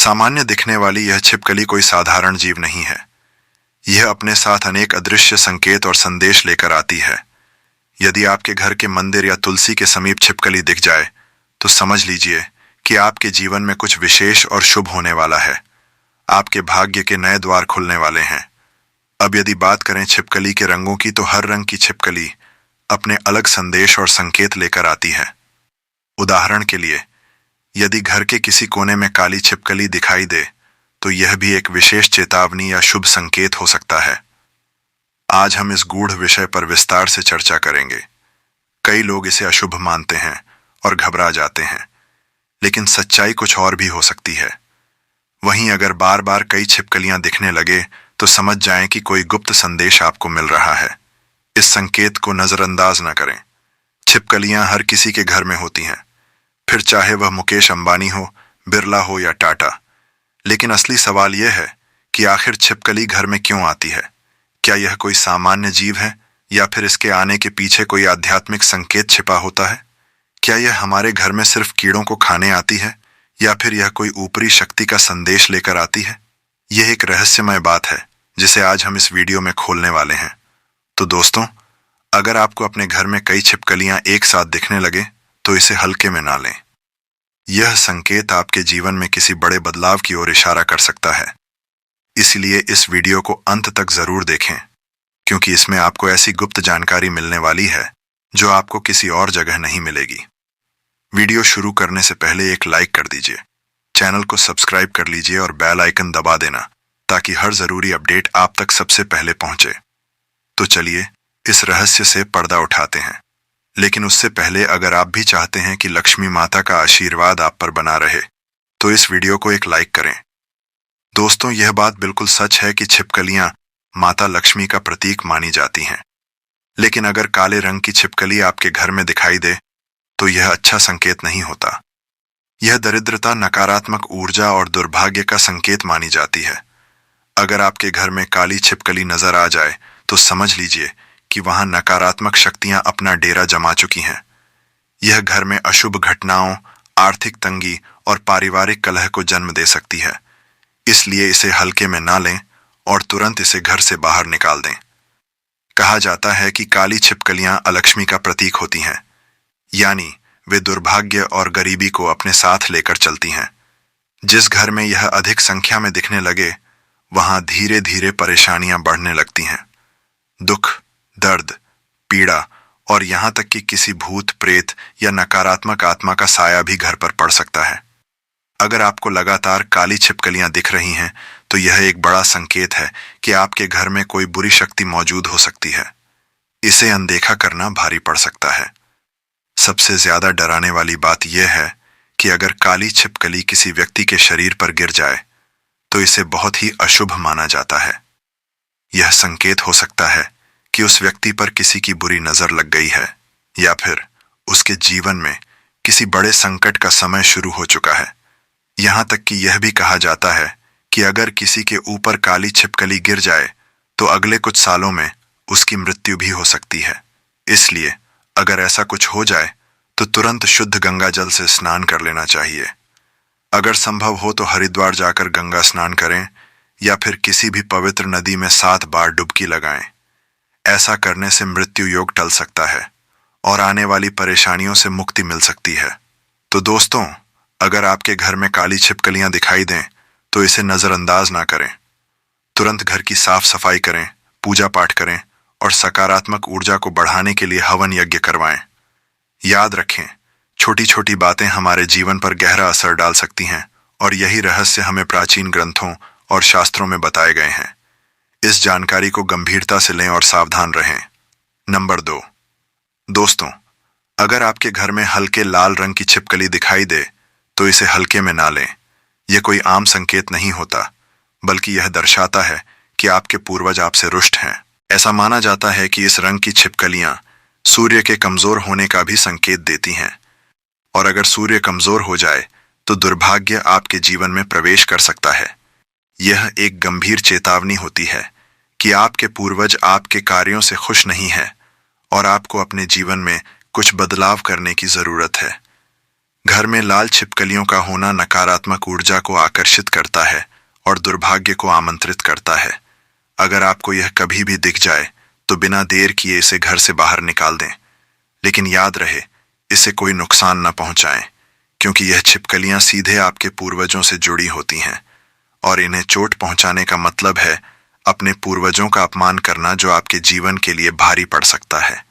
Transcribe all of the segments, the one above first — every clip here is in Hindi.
सामान्य दिखने वाली यह छिपकली कोई साधारण जीव नहीं है। यह अपने साथ अनेक अदृश्य संकेत और संदेश लेकर आती है। यदि आपके घर के मंदिर या तुलसी के समीप छिपकली दिख जाए, तो समझ लीजिए कि आपके जीवन में कुछ विशेष और शुभ होने वाला है। आपके भाग्य के नए द्वार खुलने वाले हैं। अब यदि बात करें छिपकली के रंगों की, तो हर रंग की छिपकली अपने अलग संदेश और संकेत लेकर आती है। उदाहरण के लिए, यदि घर के किसी कोने में काली छिपकली दिखाई दे, तो यह भी एक विशेष चेतावनी या शुभ संकेत हो सकता है। आज हम इस गूढ़ विषय पर विस्तार से चर्चा करेंगे। कई लोग इसे अशुभ मानते हैं और घबरा जाते हैं, लेकिन सच्चाई कुछ और भी हो सकती है। वहीं अगर बार बार कई छिपकलियां दिखने लगे, तो समझ जाएं कि कोई गुप्त संदेश आपको मिल रहा है। इस संकेत को नजरअंदाज न करें। छिपकलियां हर किसी के घर में होती हैं, फिर चाहे वह मुकेश अंबानी हो, बिरला हो या टाटा। लेकिन असली सवाल यह है कि आखिर छिपकली घर में क्यों आती है? क्या यह कोई सामान्य जीव है, या फिर इसके आने के पीछे कोई आध्यात्मिक संकेत छिपा होता है? क्या यह हमारे घर में सिर्फ कीड़ों को खाने आती है, या फिर यह कोई ऊपरी शक्ति का संदेश लेकर आती है? यह एक रहस्यमय बात है जिसे आज हम इस वीडियो में खोलने वाले हैं। तो दोस्तों, अगर आपको अपने घर में कई छिपकलियां एक साथ दिखने लगे, तो इसे हल्के में ना लें। यह संकेत आपके जीवन में किसी बड़े बदलाव की ओर इशारा कर सकता है। इसलिए इस वीडियो को अंत तक जरूर देखें, क्योंकि इसमें आपको ऐसी गुप्त जानकारी मिलने वाली है जो आपको किसी और जगह नहीं मिलेगी। वीडियो शुरू करने से पहले एक लाइक कर दीजिए, चैनल को सब्सक्राइब कर लीजिए और बेल आइकन दबा देना, ताकि हर जरूरी अपडेट आप तक सबसे पहले पहुंचे। तो चलिए इस रहस्य से पर्दा उठाते हैं। लेकिन उससे पहले, अगर आप भी चाहते हैं कि लक्ष्मी माता का आशीर्वाद आप पर बना रहे, तो इस वीडियो को एक लाइक करें। दोस्तों, यह बात बिल्कुल सच है कि छिपकलियां माता लक्ष्मी का प्रतीक मानी जाती हैं। लेकिन अगर काले रंग की छिपकली आपके घर में दिखाई दे, तो यह अच्छा संकेत नहीं होता। यह दरिद्रता, नकारात्मक ऊर्जा और दुर्भाग्य का संकेत मानी जाती है। अगर आपके घर में काली छिपकली नजर आ जाए, तो समझ लीजिए कि वहां नकारात्मक शक्तियां अपना डेरा जमा चुकी हैं। यह घर में अशुभ घटनाओं, आर्थिक तंगी और पारिवारिक कलह को जन्म दे सकती है। इसलिए इसे हल्के में ना लें और तुरंत इसे घर से बाहर निकाल दें। कहा जाता है कि काली छिपकलियां अलक्ष्मी का प्रतीक होती हैं, यानी वे दुर्भाग्य और गरीबी को अपने साथ लेकर चलती हैं। जिस घर में यह अधिक संख्या में दिखने लगे, वहां धीरे धीरे परेशानियां बढ़ने लगती हैं। दुख, दर्द, पीड़ा और यहां तक कि किसी भूत, प्रेत या नकारात्मक आत्मा का साया भी घर पर पड़ सकता है। अगर आपको लगातार काली छिपकलियां दिख रही हैं, तो यह एक बड़ा संकेत है कि आपके घर में कोई बुरी शक्ति मौजूद हो सकती है। इसे अनदेखा करना भारी पड़ सकता है। सबसे ज्यादा डराने वाली बात यह है कि अगर काली छिपकली किसी व्यक्ति के शरीर पर गिर जाए, तो इसे बहुत ही अशुभ माना जाता है। यह संकेत हो सकता है कि उस व्यक्ति पर किसी की बुरी नजर लग गई है, या फिर उसके जीवन में किसी बड़े संकट का समय शुरू हो चुका है। यहां तक कि यह भी कहा जाता है कि अगर किसी के ऊपर काली छिपकली गिर जाए, तो अगले कुछ सालों में उसकी मृत्यु भी हो सकती है। इसलिए अगर ऐसा कुछ हो जाए, तो तुरंत शुद्ध गंगा जल से स्नान कर लेना चाहिए। अगर संभव हो तो हरिद्वार जाकर गंगा स्नान करें, या फिर किसी भी पवित्र नदी में 7 बार डुबकी लगाएं। ऐसा करने से मृत्यु योग टल सकता है और आने वाली परेशानियों से मुक्ति मिल सकती है। तो दोस्तों, अगर आपके घर में काली छिपकलियां दिखाई दें, तो इसे नजरअंदाज ना करें। तुरंत घर की साफ सफाई करें, पूजा पाठ करें और सकारात्मक ऊर्जा को बढ़ाने के लिए हवन यज्ञ करवाएं। याद रखें, छोटी छोटी बातें हमारे जीवन पर गहरा असर डाल सकती हैं, और यही रहस्य हमें प्राचीन ग्रंथों और शास्त्रों में बताए गए हैं। इस जानकारी को गंभीरता से लें और सावधान रहें। नंबर 2, दोस्तों, अगर आपके घर में हल्के लाल रंग की छिपकली दिखाई दे, तो इसे हल्के में ना लें। यह कोई आम संकेत नहीं होता, बल्कि यह दर्शाता है कि आपके पूर्वज आपसे रुष्ट हैं। ऐसा माना जाता है कि इस रंग की छिपकलियां सूर्य के कमजोर होने का भी संकेत देती हैं, और अगर सूर्य कमजोर हो जाए, तो दुर्भाग्य आपके जीवन में प्रवेश कर सकता है। यह एक गंभीर चेतावनी होती है कि आपके पूर्वज आपके कार्यों से खुश नहीं हैं और आपको अपने जीवन में कुछ बदलाव करने की जरूरत है। घर में लाल छिपकलियों का होना नकारात्मक ऊर्जा को आकर्षित करता है और दुर्भाग्य को आमंत्रित करता है। अगर आपको यह कभी भी दिख जाए तो बिना देर किए इसे घर से बाहर निकाल दें। लेकिन याद रहे, इसे कोई नुकसान न पहुंचाएं, क्योंकि यह छिपकलियां सीधे आपके पूर्वजों से जुड़ी होती हैं और इन्हें चोट पहुंचाने का मतलब है अपने पूर्वजों का अपमान करना, जो आपके जीवन के लिए भारी पड़ सकता है।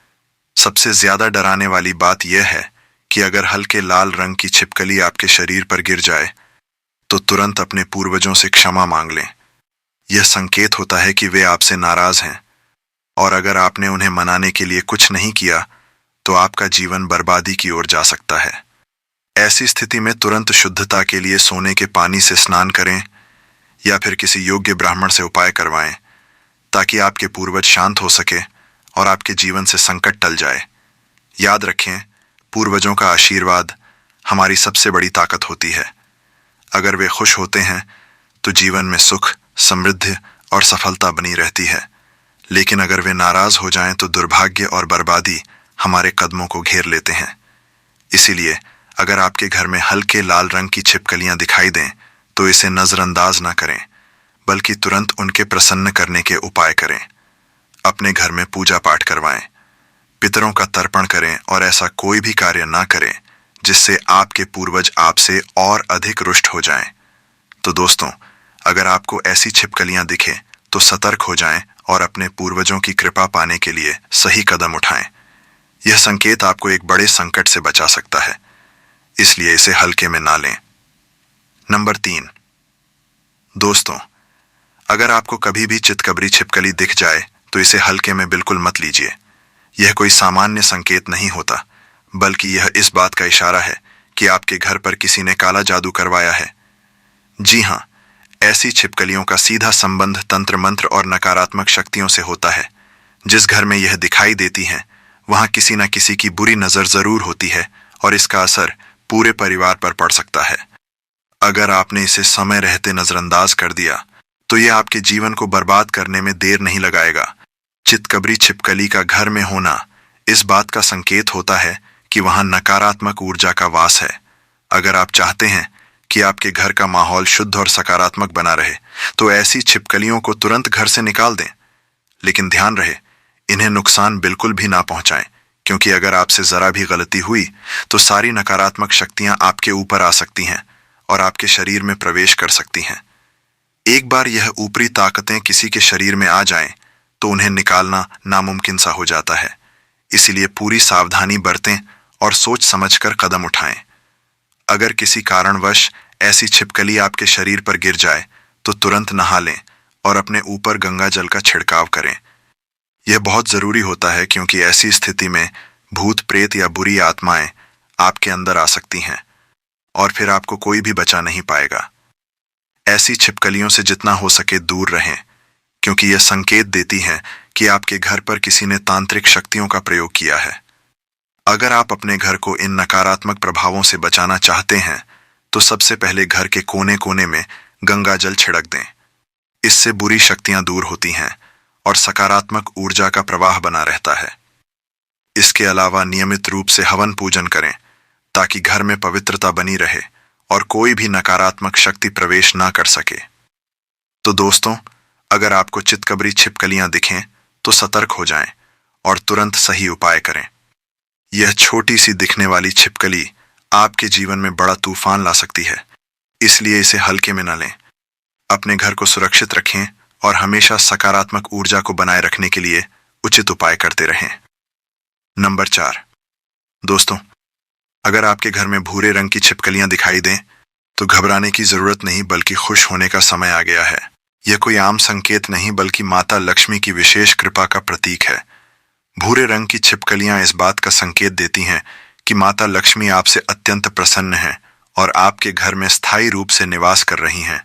सबसे ज्यादा डराने वाली बात यह है कि अगर हल्के लाल रंग की छिपकली आपके शरीर पर गिर जाए तो तुरंत अपने पूर्वजों से क्षमा मांग लें। यह संकेत होता है कि वे आपसे नाराज हैं, और अगर आपने उन्हें मनाने के लिए कुछ नहीं किया तो आपका जीवन बर्बादी की ओर जा सकता है। ऐसी स्थिति में तुरंत शुद्धता के लिए सोने के पानी से स्नान करें या फिर किसी योग्य ब्राह्मण से उपाय करवाएं, ताकि आपके पूर्वज शांत हो सके और आपके जीवन से संकट टल जाए। याद रखें, पूर्वजों का आशीर्वाद हमारी सबसे बड़ी ताकत होती है। अगर वे खुश होते हैं तो जीवन में सुख, समृद्धि और सफलता बनी रहती है। लेकिन अगर वे नाराज हो जाएं तो दुर्भाग्य और बर्बादी हमारे कदमों को घेर लेते हैं। इसीलिए अगर आपके घर में हल्के लाल रंग की छिपकलियां दिखाई दें तो इसे नजरअंदाज न करें, बल्कि तुरंत उनके प्रसन्न करने के उपाय करें। अपने घर में पूजा पाठ करवाएं, पितरों का तर्पण करें और ऐसा कोई भी कार्य ना करें जिससे आपके पूर्वज आपसे और अधिक रुष्ट हो जाएं। तो दोस्तों, अगर आपको ऐसी छिपकलियां दिखें तो सतर्क हो जाएं और अपने पूर्वजों की कृपा पाने के लिए सही कदम उठाएं। यह संकेत आपको एक बड़े संकट से बचा सकता है, इसलिए इसे हल्के में ना लें। नंबर 3, दोस्तों, अगर आपको कभी भी चितकबरी छिपकली दिख जाए तो इसे हल्के में बिल्कुल मत लीजिए। यह कोई सामान्य संकेत नहीं होता, बल्कि यह इस बात का इशारा है कि आपके घर पर किसी ने काला जादू करवाया है। जी हाँ, ऐसी छिपकलियों का सीधा संबंध तंत्र मंत्र और नकारात्मक शक्तियों से होता है। जिस घर में यह दिखाई देती हैं, वहां किसी न किसी की बुरी नजर जरूर होती है और इसका असर पूरे परिवार पर पड़ सकता है। अगर आपने इसे समय रहते नजरअंदाज कर दिया तो यह आपके जीवन को बर्बाद करने में देर नहीं लगाएगा। चितकबरी छिपकली का घर में होना इस बात का संकेत होता है कि वहां नकारात्मक ऊर्जा का वास है। अगर आप चाहते हैं कि आपके घर का माहौल शुद्ध और सकारात्मक बना रहे तो ऐसी छिपकलियों को तुरंत घर से निकाल दें। लेकिन ध्यान रहे, इन्हें नुकसान बिल्कुल भी ना पहुंचाएं, क्योंकि अगर आपसे जरा भी गलती हुई तो सारी नकारात्मक शक्तियां आपके ऊपर आ सकती हैं और आपके शरीर में प्रवेश कर सकती हैं। एक बार यह ऊपरी ताकतें किसी के शरीर में आ जाएं तो उन्हें निकालना नामुमकिन सा हो जाता है। इसीलिए पूरी सावधानी बरतें और सोच समझकर कदम उठाएं। अगर किसी कारणवश ऐसी छिपकली आपके शरीर पर गिर जाए तो तुरंत नहा लें और अपने ऊपर गंगा जल का छिड़काव करें। यह बहुत जरूरी होता है, क्योंकि ऐसी स्थिति में भूत प्रेत या बुरी आत्माएं आपके अंदर आ सकती हैं और फिर आपको कोई भी बचा नहीं पाएगा। ऐसी छिपकलियों से जितना हो सके दूर रहें, क्योंकि यह संकेत देती हैं कि आपके घर पर किसी ने तांत्रिक शक्तियों का प्रयोग किया है। अगर आप अपने घर को इन नकारात्मक प्रभावों से बचाना चाहते हैं तो सबसे पहले घर के कोने कोने में गंगा जल छिड़क दें। इससे बुरी शक्तियां दूर होती हैं और सकारात्मक ऊर्जा का प्रवाह बना रहता है। इसके अलावा नियमित रूप से हवन पूजन करें, ताकि घर में पवित्रता बनी रहे और कोई भी नकारात्मक शक्ति प्रवेश ना कर सके। तो दोस्तों, अगर आपको चितकबरी छिपकलियां दिखें तो सतर्क हो जाएं और तुरंत सही उपाय करें। यह छोटी सी दिखने वाली छिपकली आपके जीवन में बड़ा तूफान ला सकती है, इसलिए इसे हल्के में न लें। अपने घर को सुरक्षित रखें और हमेशा सकारात्मक ऊर्जा को बनाए रखने के लिए उचित उपाय करते रहें। नंबर 4, दोस्तों, अगर आपके घर में भूरे रंग की छिपकलियां दिखाई दें तो घबराने की जरूरत नहीं, बल्कि खुश होने का समय आ गया है। यह कोई आम संकेत नहीं, बल्कि माता लक्ष्मी की विशेष कृपा का प्रतीक है। भूरे रंग की छिपकलियां इस बात का संकेत देती हैं कि माता लक्ष्मी आपसे अत्यंत प्रसन्न हैं और आपके घर में स्थायी रूप से निवास कर रही हैं।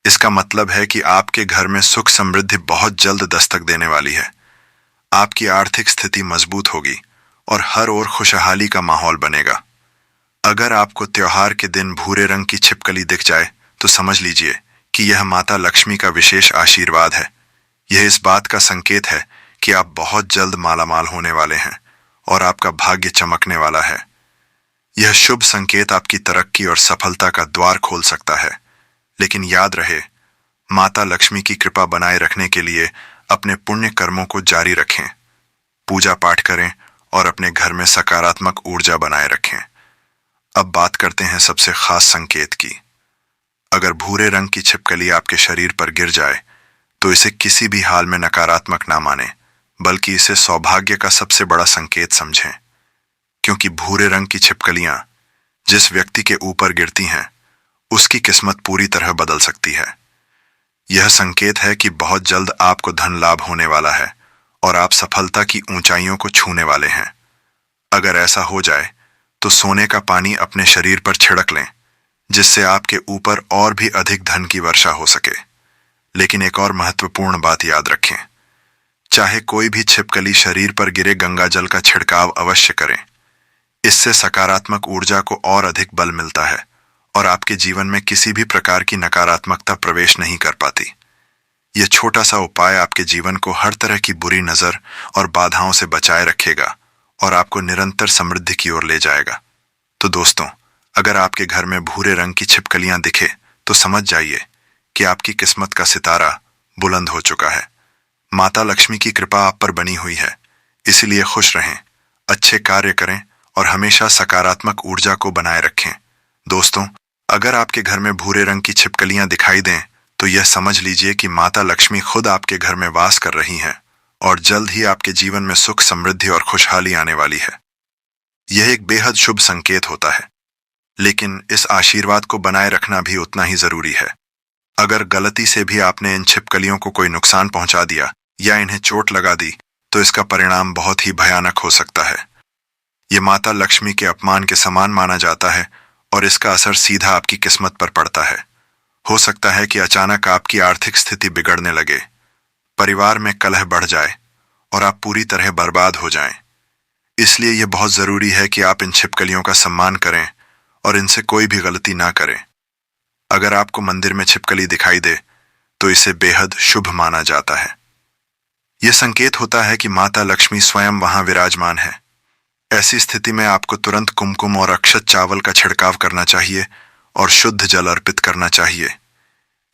इसका मतलब है कि आपके घर में सुख समृद्धि बहुत जल्द दस्तक देने वाली है। आपकी आर्थिक स्थिति मजबूत होगी और हर ओर खुशहाली का माहौल बनेगा। अगर आपको त्योहार के दिन भूरे रंग की छिपकली दिख जाए तो समझ लीजिए कि यह माता लक्ष्मी का विशेष आशीर्वाद है। यह इस बात का संकेत है कि आप बहुत जल्द मालामाल होने वाले हैं और आपका भाग्य चमकने वाला है। यह शुभ संकेत आपकी तरक्की और सफलता का द्वार खोल सकता है। लेकिन याद रहे, माता लक्ष्मी की कृपा बनाए रखने के लिए अपने पुण्य कर्मों को जारी रखें, पूजा पाठ करें और अपने घर में सकारात्मक ऊर्जा बनाए रखें। अब बात करते हैं सबसे खास संकेत की। अगर भूरे रंग की छिपकली आपके शरीर पर गिर जाए तो इसे किसी भी हाल में नकारात्मक ना माने, बल्कि इसे सौभाग्य का सबसे बड़ा संकेत समझें। क्योंकि भूरे रंग की छिपकलियां जिस व्यक्ति के ऊपर गिरती हैं, उसकी किस्मत पूरी तरह बदल सकती है। यह संकेत है कि बहुत जल्द आपको धन लाभ होने वाला है और आप सफलता की ऊंचाइयों को छूने वाले हैं। अगर ऐसा हो जाए तो सोने का पानी अपने शरीर पर छिड़क लें, जिससे आपके ऊपर और भी अधिक धन की वर्षा हो सके। लेकिन एक और महत्वपूर्ण बात याद रखें, चाहे कोई भी छिपकली शरीर पर गिरे, गंगा जल का छिड़काव अवश्य करें। इससे सकारात्मक ऊर्जा को और अधिक बल मिलता है और आपके जीवन में किसी भी प्रकार की नकारात्मकता प्रवेश नहीं कर पाती। यह छोटा सा उपाय आपके जीवन को हर तरह की बुरी नजर और बाधाओं से बचाए रखेगा और आपको निरंतर समृद्धि की ओर ले जाएगा। तो दोस्तों, अगर आपके घर में भूरे रंग की छिपकलियां दिखे तो समझ जाइए कि आपकी किस्मत का सितारा बुलंद हो चुका है। माता लक्ष्मी की कृपा आप पर बनी हुई है, इसलिए खुश रहें, अच्छे कार्य करें और हमेशा सकारात्मक ऊर्जा को बनाए रखें। दोस्तों, अगर आपके घर में भूरे रंग की छिपकलियां दिखाई दें तो यह समझ लीजिए कि माता लक्ष्मी खुद आपके घर में वास कर रही हैं और जल्द ही आपके जीवन में सुख, समृद्धि और खुशहाली आने वाली है। यह एक बेहद शुभ संकेत होता है, लेकिन इस आशीर्वाद को बनाए रखना भी उतना ही जरूरी है। अगर गलती से भी आपने इन छिपकलियों को कोई नुकसान पहुंचा दिया या इन्हें चोट लगा दी तो इसका परिणाम बहुत ही भयानक हो सकता है। ये माता लक्ष्मी के अपमान के समान माना जाता है और इसका असर सीधा आपकी किस्मत पर पड़ता है। हो सकता है कि अचानक आपकी आर्थिक स्थिति बिगड़ने लगे, परिवार में कलह बढ़ जाए और आप पूरी तरह बर्बाद हो जाएं। इसलिए यह बहुत जरूरी है कि आप इन छिपकलियों का सम्मान करें और इनसे कोई भी गलती ना करें। अगर आपको मंदिर में छिपकली दिखाई दे तो इसे बेहद शुभ माना जाता है। यह संकेत होता है कि माता लक्ष्मी स्वयं वहां विराजमान है। ऐसी स्थिति में आपको तुरंत कुमकुम और अक्षत चावल का छिड़काव करना चाहिए और शुद्ध जल अर्पित करना चाहिए।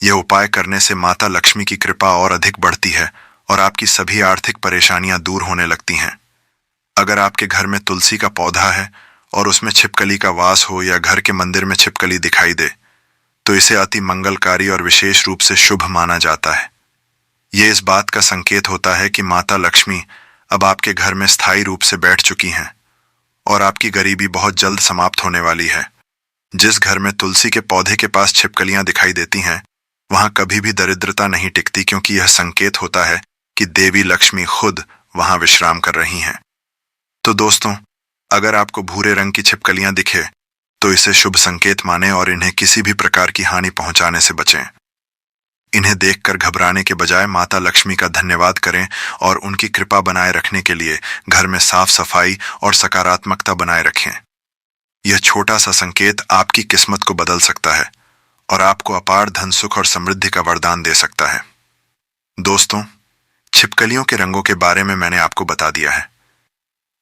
यह उपाय करने से माता लक्ष्मी की कृपा और अधिक बढ़ती है और आपकी सभी आर्थिक परेशानियां दूर होने लगती हैं। अगर आपके घर में तुलसी का पौधा है और उसमें छिपकली का वास हो या घर के मंदिर में छिपकली दिखाई दे तो इसे अति मंगलकारी और विशेष रूप से शुभ माना जाता है। यह इस बात का संकेत होता है कि माता लक्ष्मी अब आपके घर में स्थायी रूप से बैठ चुकी हैं और आपकी गरीबी बहुत जल्द समाप्त होने वाली है। जिस घर में तुलसी के पौधे के पास छिपकलियां दिखाई देती हैं, वहां कभी भी दरिद्रता नहीं टिकती, क्योंकि यह संकेत होता है कि देवी लक्ष्मी खुद वहां विश्राम कर रही हैं। तो दोस्तों, अगर आपको भूरे रंग की छिपकलियां दिखे तो इसे शुभ संकेत माने और इन्हें किसी भी प्रकार की हानि पहुंचाने से बचें। इन्हें देखकर घबराने के बजाय माता लक्ष्मी का धन्यवाद करें और उनकी कृपा बनाए रखने के लिए घर में साफ सफाई और सकारात्मकता बनाए रखें। यह छोटा सा संकेत आपकी किस्मत को बदल सकता है और आपको अपार धन, सुख और समृद्धि का वरदान दे सकता है। दोस्तों, छिपकलियों के रंगों के बारे में मैंने आपको बता दिया है,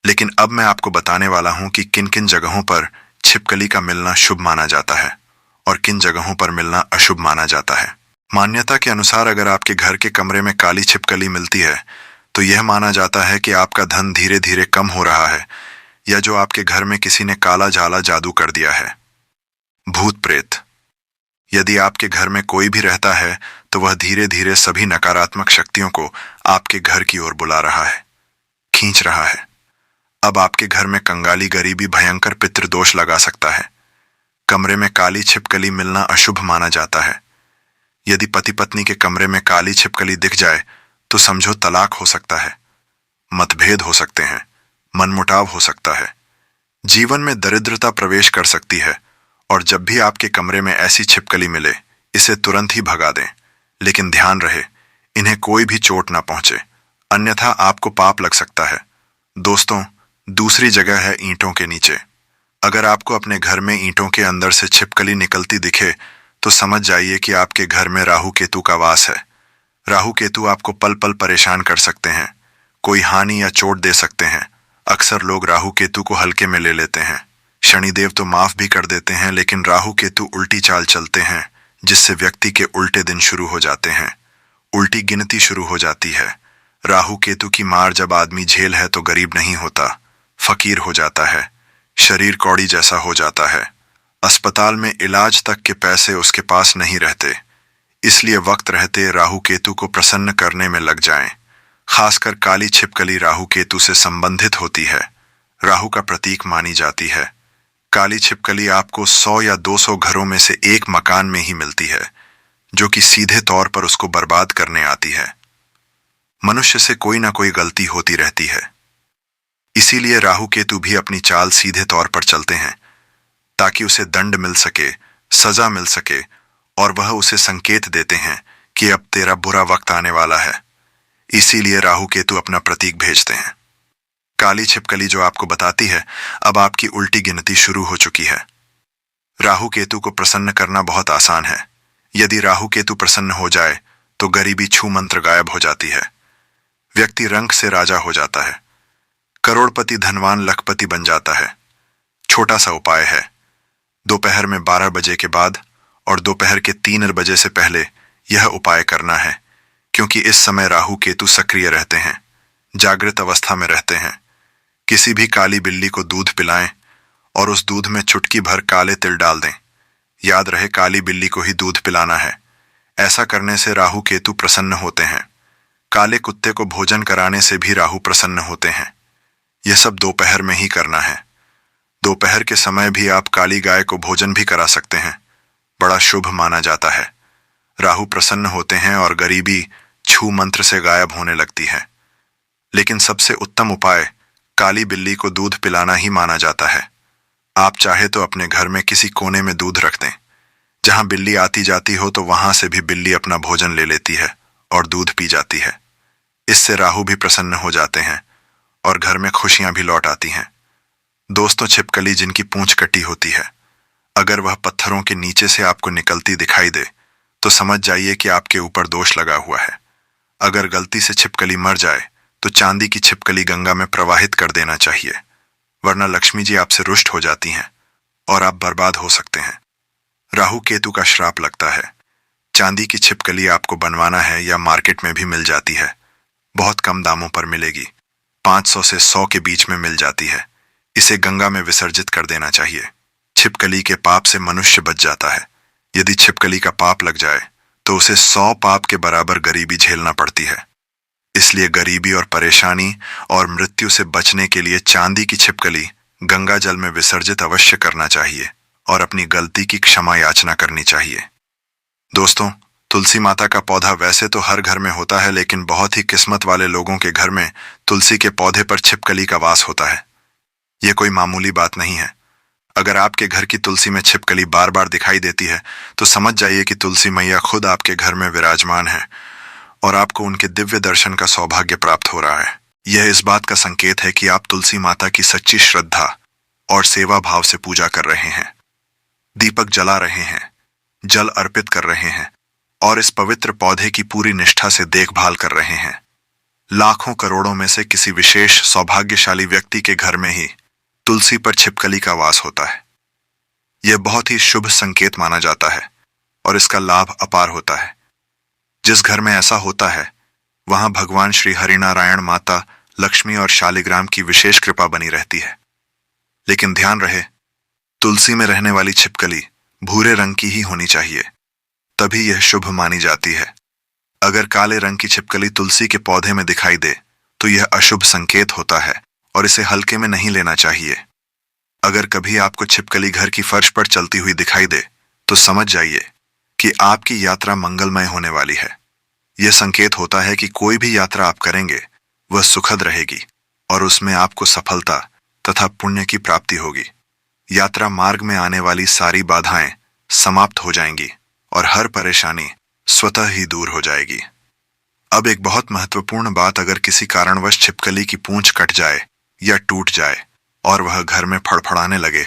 लेकिन अब मैं आपको बताने वाला हूं कि किन किन जगहों पर छिपकली का मिलना शुभ माना जाता है और किन जगहों पर मिलना अशुभ माना जाता है। मान्यता के अनुसार अगर आपके घर के कमरे में काली छिपकली मिलती है तो यह माना जाता है कि आपका धन धीरे धीरे कम हो रहा है या जो आपके घर में किसी ने काला झाला जादू कर दिया है। भूत प्रेत, यदि आपके घर में कोई भी रहता है तो वह धीरे धीरे सभी नकारात्मक शक्तियों को आपके घर की ओर बुला रहा है, खींच रहा है। अब आपके घर में कंगाली, गरीबी, भयंकर पितृदोष लगा सकता है। कमरे में काली छिपकली मिलना अशुभ माना जाता है। यदि पति पत्नी के कमरे में काली छिपकली दिख जाए तो समझो तलाक हो सकता है, मतभेद हो सकते हैं, मनमुटाव हो सकता है, जीवन में दरिद्रता प्रवेश कर सकती है। और जब भी आपके कमरे में ऐसी छिपकली मिले, इसे तुरंत ही भगा दें। लेकिन ध्यान रहे, इन्हें कोई भी चोट ना पहुंचे, अन्यथा आपको पाप लग सकता है। दोस्तों, दूसरी जगह है ईंटों के नीचे। अगर आपको अपने घर में ईंटों के अंदर से छिपकली निकलती दिखे तो समझ जाइए कि आपके घर में राहु केतु का वास है। राहु केतु आपको पल पल परेशान कर सकते हैं, कोई हानि या चोट दे सकते हैं। अक्सर लोग राहु केतु को हल्के में ले लेते हैं, शनिदेव तो माफ भी कर देते हैं, लेकिन राहु केतु उल्टी चाल चलते हैं, जिससे व्यक्ति के उल्टे दिन शुरू हो जाते हैं, उल्टी गिनती शुरू हो जाती है। राहु केतु की मार जब आदमी झेल है तो गरीब नहीं होता, फकीर हो जाता है, शरीर कौड़ी जैसा हो जाता है। अस्पताल में इलाज तक के पैसे उसके पास नहीं रहते। इसलिए वक्त रहते राहु केतु को प्रसन्न करने में लग जाएं। खासकर काली छिपकली राहु केतु से संबंधित होती है, राहु का प्रतीक मानी जाती है। काली छिपकली आपको 100 या 200 घरों में से एक मकान में ही मिलती है, जो कि सीधे तौर पर उसको बर्बाद करने आती है। मनुष्य से कोई ना कोई गलती होती रहती है, इसीलिए राहु केतु भी अपनी चाल सीधे तौर पर चलते हैं, ताकि उसे दंड मिल सके, सजा मिल सके, और वह उसे संकेत देते हैं कि अब तेरा बुरा वक्त आने वाला है। इसीलिए राहु केतु अपना प्रतीक भेजते हैं। काली छिपकली जो आपको बताती है अब आपकी उल्टी गिनती शुरू हो चुकी है। राहु केतु को प्रसन्न करना बहुत आसान है। यदि राहु केतु प्रसन्न हो जाए तो गरीबी छू मंत्र गायब हो जाती है, व्यक्ति रंक से राजा हो जाता है, करोड़पति धनवान लखपति बन जाता है। छोटा सा उपाय है, दोपहर में 12 बजे के बाद और दोपहर के 3 बजे से पहले यह उपाय करना है, क्योंकि इस समय राहु केतु सक्रिय रहते हैं, जागृत अवस्था में रहते हैं। किसी भी काली बिल्ली को दूध पिलाएं और उस दूध में चुटकी भर काले तिल डाल दें। याद रहे, काली बिल्ली को ही दूध पिलाना है। ऐसा करने से राहु केतु प्रसन्न होते हैं। काले कुत्ते को भोजन कराने से भी राहु प्रसन्न होते हैं। यह सब दोपहर में ही करना है। दोपहर के समय भी आप काली गाय को भोजन भी करा सकते हैं, बड़ा शुभ माना जाता है। राहु प्रसन्न होते हैं और गरीबी छू मंत्र से गायब होने लगती है। लेकिन सबसे उत्तम उपाय काली बिल्ली को दूध पिलाना ही माना जाता है। आप चाहे तो अपने घर में किसी कोने में दूध रख दें। जहां बिल्ली आती जाती हो तो वहां से भी बिल्ली अपना भोजन ले लेती है और दूध पी जाती है। इससे राहु भी प्रसन्न हो जाते हैं और घर में खुशियां भी लौट आती हैं। दोस्तों, छिपकली जिनकी पूंछ कटी होती है, अगर वह पत्थरों के नीचे से आपको निकलती दिखाई दे तो समझ जाइए कि आपके ऊपर दोष लगा हुआ है। अगर गलती से छिपकली मर जाए तो चांदी की छिपकली गंगा में प्रवाहित कर देना चाहिए, वरना लक्ष्मी जी आपसे रुष्ट हो जाती हैं और आप बर्बाद हो सकते हैं। राहु केतु का श्राप लगता है। चांदी की छिपकली आपको बनवाना है या मार्केट में भी मिल जाती है, बहुत कम दामों पर मिलेगी, 500 से 100 के बीच में मिल जाती है। इसे गंगा में विसर्जित कर देना चाहिए। छिपकली के पाप से मनुष्य बच जाता है। यदि छिपकली का पाप लग जाए तो उसे 100 पाप के बराबर गरीबी झेलना पड़ती है। इसलिए गरीबी और परेशानी और मृत्यु से बचने के लिए चांदी की छिपकली गंगा जल में विसर्जित अवश्य करना चाहिए और अपनी गलती की क्षमा याचना करनी चाहिए। दोस्तों, तुलसी माता का पौधा वैसे तो हर घर में होता है, लेकिन बहुत ही किस्मत वाले लोगों के घर में तुलसी के पौधे पर छिपकली का वास होता है। यह कोई मामूली बात नहीं है। अगर आपके घर की तुलसी में छिपकली बार बार दिखाई देती है तो समझ जाइए कि तुलसी मैया खुद आपके घर में विराजमान है और आपको उनके दिव्य दर्शन का सौभाग्य प्राप्त हो रहा है। यह इस बात का संकेत है कि आप तुलसी माता की सच्ची श्रद्धा और सेवा भाव से पूजा कर रहे हैं, दीपक जला रहे हैं, जल अर्पित कर रहे हैं और इस पवित्र पौधे की पूरी निष्ठा से देखभाल कर रहे हैं। लाखों करोड़ों में से किसी विशेष सौभाग्यशाली व्यक्ति के घर में ही तुलसी पर छिपकली का वास होता है। यह बहुत ही शुभ संकेत माना जाता है और इसका लाभ अपार होता है। जिस घर में ऐसा होता है वहां भगवान श्री हरिनारायण, माता लक्ष्मी और शालिग्राम की विशेष कृपा बनी रहती है। लेकिन ध्यान रहे, तुलसी में रहने वाली छिपकली भूरे रंग की ही होनी चाहिए, तभी यह शुभ मानी जाती है। अगर काले रंग की छिपकली तुलसी के पौधे में दिखाई दे तो यह अशुभ संकेत होता है और इसे हल्के में नहीं लेना चाहिए। अगर कभी आपको छिपकली घर की फर्श पर चलती हुई दिखाई दे तो समझ जाइए कि आपकी यात्रा मंगलमय होने वाली है। यह संकेत होता है कि कोई भी यात्रा आप करेंगे वह सुखद रहेगी और उसमें आपको सफलता तथा पुण्य की प्राप्ति होगी। यात्रा मार्ग में आने वाली सारी बाधाएं समाप्त हो जाएंगी और हर परेशानी स्वतः ही दूर हो जाएगी। अब एक बहुत महत्वपूर्ण बात, अगर किसी कारणवश छिपकली की पूंछ कट जाए या टूट जाए और वह घर में फड़फड़ाने लगे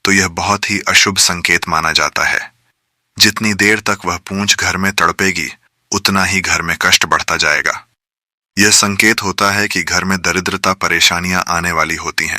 तो यह बहुत ही अशुभ संकेत माना जाता है। जितनी देर तक वह पूंछ घर में तड़पेगी उतना ही घर में कष्ट बढ़ता जाएगा। यह संकेत होता है कि घर में दरिद्रता, परेशानियां आने वाली होती हैं।